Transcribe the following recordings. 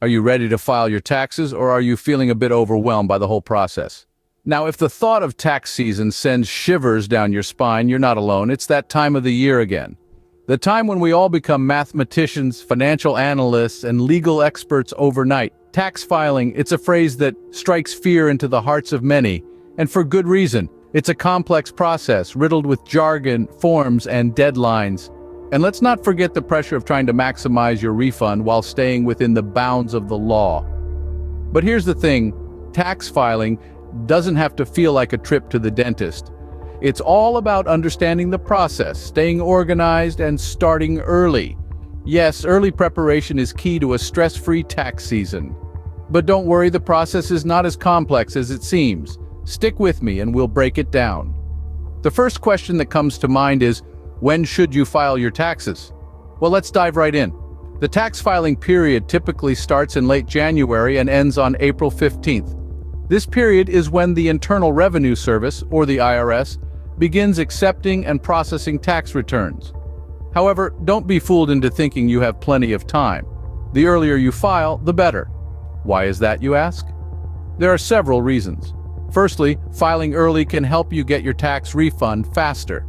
Are you ready to file your taxes, or are you feeling a bit overwhelmed by the whole process? Now, if the thought of tax season sends shivers down your spine, you're not alone. It's that time of the year again. The time when we all become mathematicians, financial analysts, and legal experts overnight. Tax filing, it's a phrase that strikes fear into the hearts of many, and for good reason. It's a complex process, riddled with jargon, forms, and deadlines. And let's not forget the pressure of trying to maximize your refund while staying within the bounds of the law. But here's the thing, tax filing doesn't have to feel like a trip to the dentist. It's all about understanding the process, staying organized, and starting early. Yes, early preparation is key to a stress-free tax season. But don't worry, the process is not as complex as it seems. Stick with me and we'll break it down. The first question that comes to mind is, when should you file your taxes? Well, let's dive right in. The tax filing period typically starts in late January and ends on April 15th. This period is when the Internal Revenue Service, or the IRS, begins accepting and processing tax returns. However, don't be fooled into thinking you have plenty of time. The earlier you file, the better. Why is that, you ask? There are several reasons. Firstly, filing early can help you get your tax refund faster.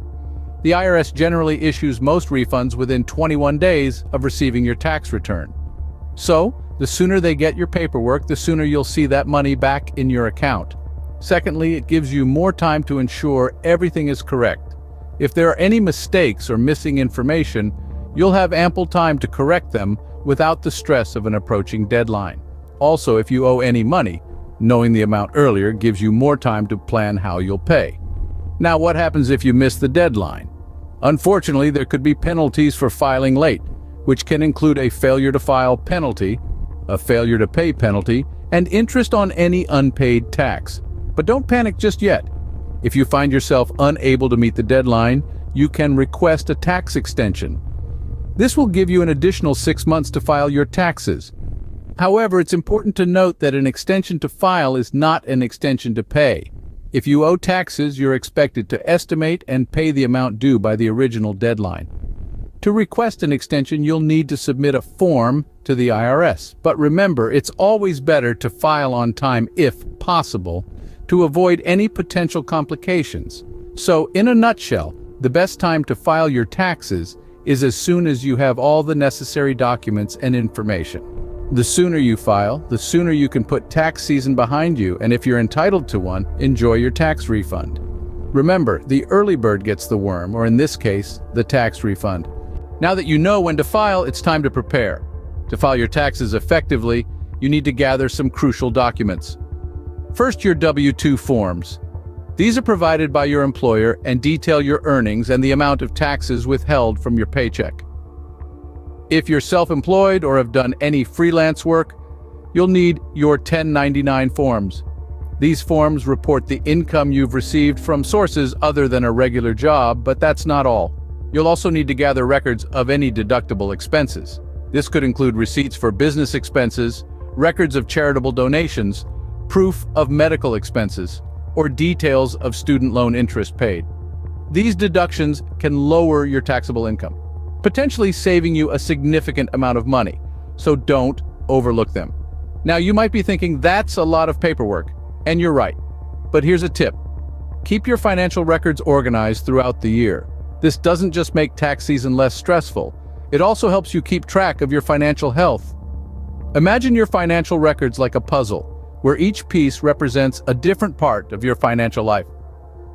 The IRS generally issues most refunds within 21 days of receiving your tax return. So, the sooner they get your paperwork, the sooner you'll see that money back in your account. Secondly, it gives you more time to ensure everything is correct. If there are any mistakes or missing information, you'll have ample time to correct them without the stress of an approaching deadline. Also, if you owe any money, knowing the amount earlier gives you more time to plan how you'll pay. Now, what happens if you miss the deadline? Unfortunately, there could be penalties for filing late, which can include a failure to file penalty, a failure to pay penalty, and interest on any unpaid tax. But don't panic just yet. If you find yourself unable to meet the deadline, you can request a tax extension. This will give you an additional 6 months to file your taxes. However, it's important to note that an extension to file is not an extension to pay. If you owe taxes, you're expected to estimate and pay the amount due by the original deadline. To request an extension, you'll need to submit a form to the IRS. But remember, it's always better to file on time if possible, to avoid any potential complications. So, in a nutshell, the best time to file your taxes is as soon as you have all the necessary documents and information. The sooner you file, the sooner you can put tax season behind you, and if you're entitled to one, enjoy your tax refund. Remember, the early bird gets the worm, or in this case, the tax refund. Now that you know when to file, it's time to prepare. To file your taxes effectively, you need to gather some crucial documents. First, your W-2 forms. These are provided by your employer and detail your earnings and the amount of taxes withheld from your paycheck. If you're self-employed or have done any freelance work, you'll need your 1099 forms. These forms report the income you've received from sources other than a regular job, but that's not all. You'll also need to gather records of any deductible expenses. This could include receipts for business expenses, records of charitable donations, proof of medical expenses, or details of student loan interest paid. These deductions can lower your taxable income, potentially saving you a significant amount of money, so don't overlook them. Now, you might be thinking that's a lot of paperwork, and you're right. But here's a tip. Keep your financial records organized throughout the year. This doesn't just make tax season less stressful, it also helps you keep track of your financial health. Imagine your financial records like a puzzle, where each piece represents a different part of your financial life.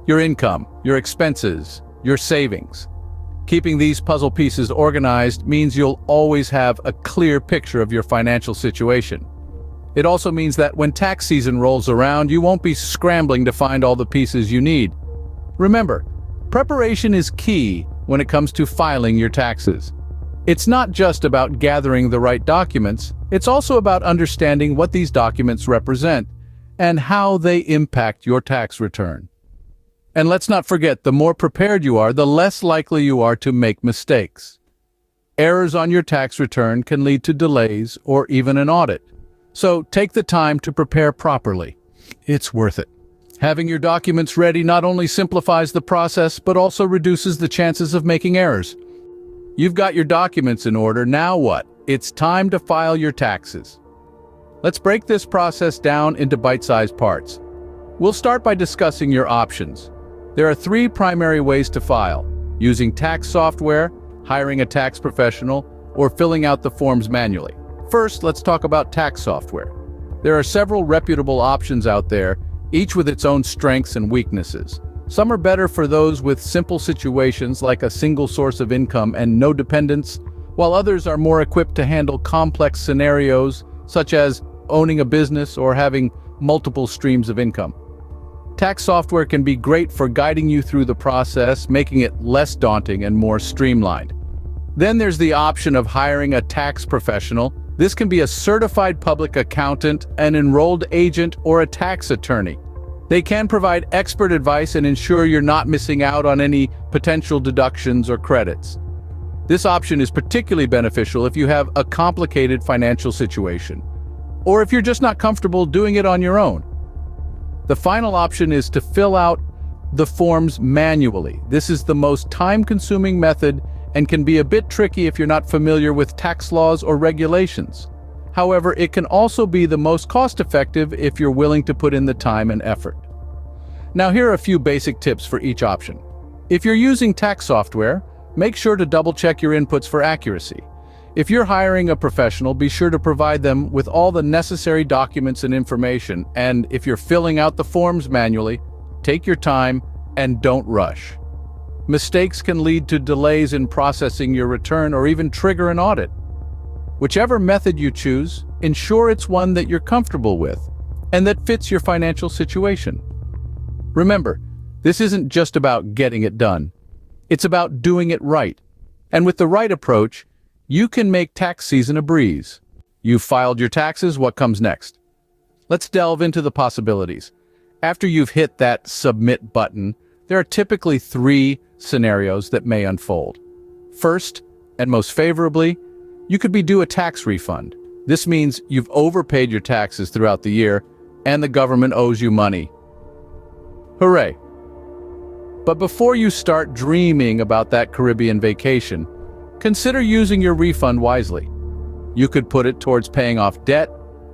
Your income, your expenses, your savings. Keeping these puzzle pieces organized means you'll always have a clear picture of your financial situation. It also means that when tax season rolls around, you won't be scrambling to find all the pieces you need. Remember, preparation is key when it comes to filing your taxes. It's not just about gathering the right documents, it's also about understanding what these documents represent and how they impact your tax return. And let's not forget, the more prepared you are, the less likely you are to make mistakes. Errors on your tax return can lead to delays or even an audit. So take the time to prepare properly. It's worth it. Having your documents ready not only simplifies the process, but also reduces the chances of making errors. You've got your documents in order, now what? It's time to file your taxes. Let's break this process down into bite-sized parts. We'll start by discussing your options. There are three primary ways to file: using tax software, hiring a tax professional, or filling out the forms manually. First, let's talk about tax software. There are several reputable options out there, each with its own strengths and weaknesses. Some are better for those with simple situations like a single source of income and no dependents, while others are more equipped to handle complex scenarios such as owning a business or having multiple streams of income. Tax software can be great for guiding you through the process, making it less daunting and more streamlined. Then there's the option of hiring a tax professional. This can be a certified public accountant, an enrolled agent, or a tax attorney. They can provide expert advice and ensure you're not missing out on any potential deductions or credits. This option is particularly beneficial if you have a complicated financial situation, or if you're just not comfortable doing it on your own. The final option is to fill out the forms manually. This is the most time-consuming method and can be a bit tricky if you're not familiar with tax laws or regulations. However, it can also be the most cost-effective if you're willing to put in the time and effort. Now, here are a few basic tips for each option. If you're using tax software, make sure to double-check your inputs for accuracy. If you're hiring a professional, be sure to provide them with all the necessary documents and information. And if you're filling out the forms manually, take your time and don't rush. Mistakes can lead to delays in processing your return or even trigger an audit. Whichever method you choose, ensure it's one that you're comfortable with and that fits your financial situation. Remember, this isn't just about getting it done. It's about doing it right. And with the right approach, you can make tax season a breeze. You've filed your taxes, what comes next? Let's delve into the possibilities. After you've hit that submit button, there are typically three scenarios that may unfold. First, and most favorably, you could be due a tax refund. This means you've overpaid your taxes throughout the year and the government owes you money. Hooray! But before you start dreaming about that Caribbean vacation, consider using your refund wisely. You could put it towards paying off debt,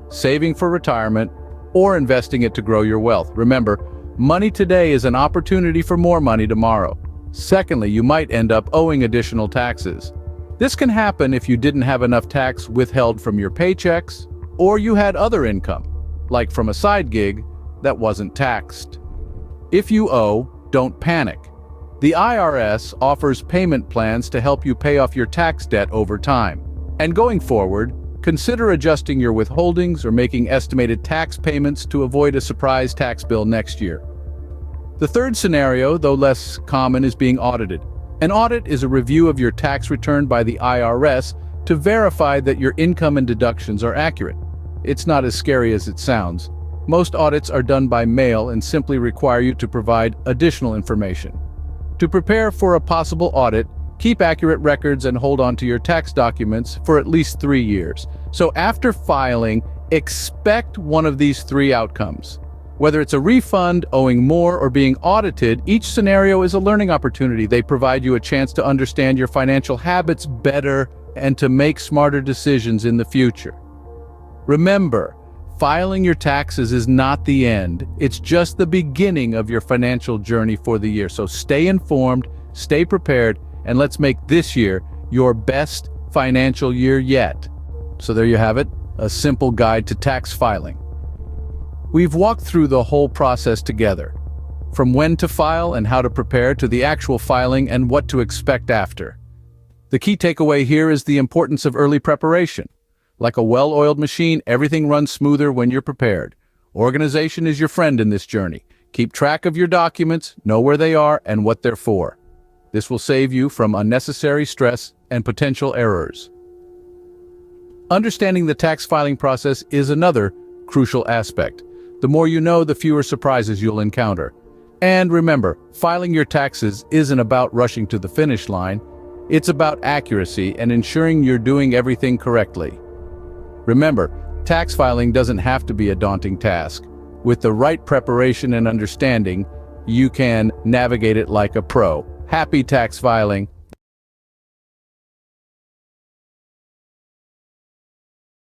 saving for retirement, or investing it to grow your wealth. Remember, money today is an opportunity for more money tomorrow. Secondly, you might end up owing additional taxes. This can happen if you didn't have enough tax withheld from your paychecks, or you had other income, like from a side gig, that wasn't taxed. If you owe, don't panic. The IRS offers payment plans to help you pay off your tax debt over time. And going forward, consider adjusting your withholdings or making estimated tax payments to avoid a surprise tax bill next year. The third scenario, though less common, is being audited. An audit is a review of your tax return by the IRS to verify that your income and deductions are accurate. It's not as scary as it sounds. Most audits are done by mail and simply require you to provide additional information. To prepare for a possible audit, keep accurate records and hold on to your tax documents for at least 3 years. So after filing, expect one of these three outcomes. Whether it's a refund, owing more, or being audited, each scenario is a learning opportunity. They provide you a chance to understand your financial habits better and to make smarter decisions in the future. Remember, filing your taxes is not the end. It's just the beginning of your financial journey for the year. So stay informed, stay prepared, and let's make this year your best financial year yet. So there you have it, a simple guide to tax filing. We've walked through the whole process together, from when to file and how to prepare to the actual filing and what to expect after. The key takeaway here is the importance of early preparation. Like a well-oiled machine, everything runs smoother when you're prepared. Organization is your friend in this journey. Keep track of your documents, know where they are and what they're for. This will save you from unnecessary stress and potential errors. Understanding the tax filing process is another crucial aspect. The more you know, the fewer surprises you'll encounter. And remember, filing your taxes isn't about rushing to the finish line. It's about accuracy and ensuring you're doing everything correctly. Remember, tax filing doesn't have to be a daunting task. With the right preparation and understanding, you can navigate it like a pro. Happy tax filing!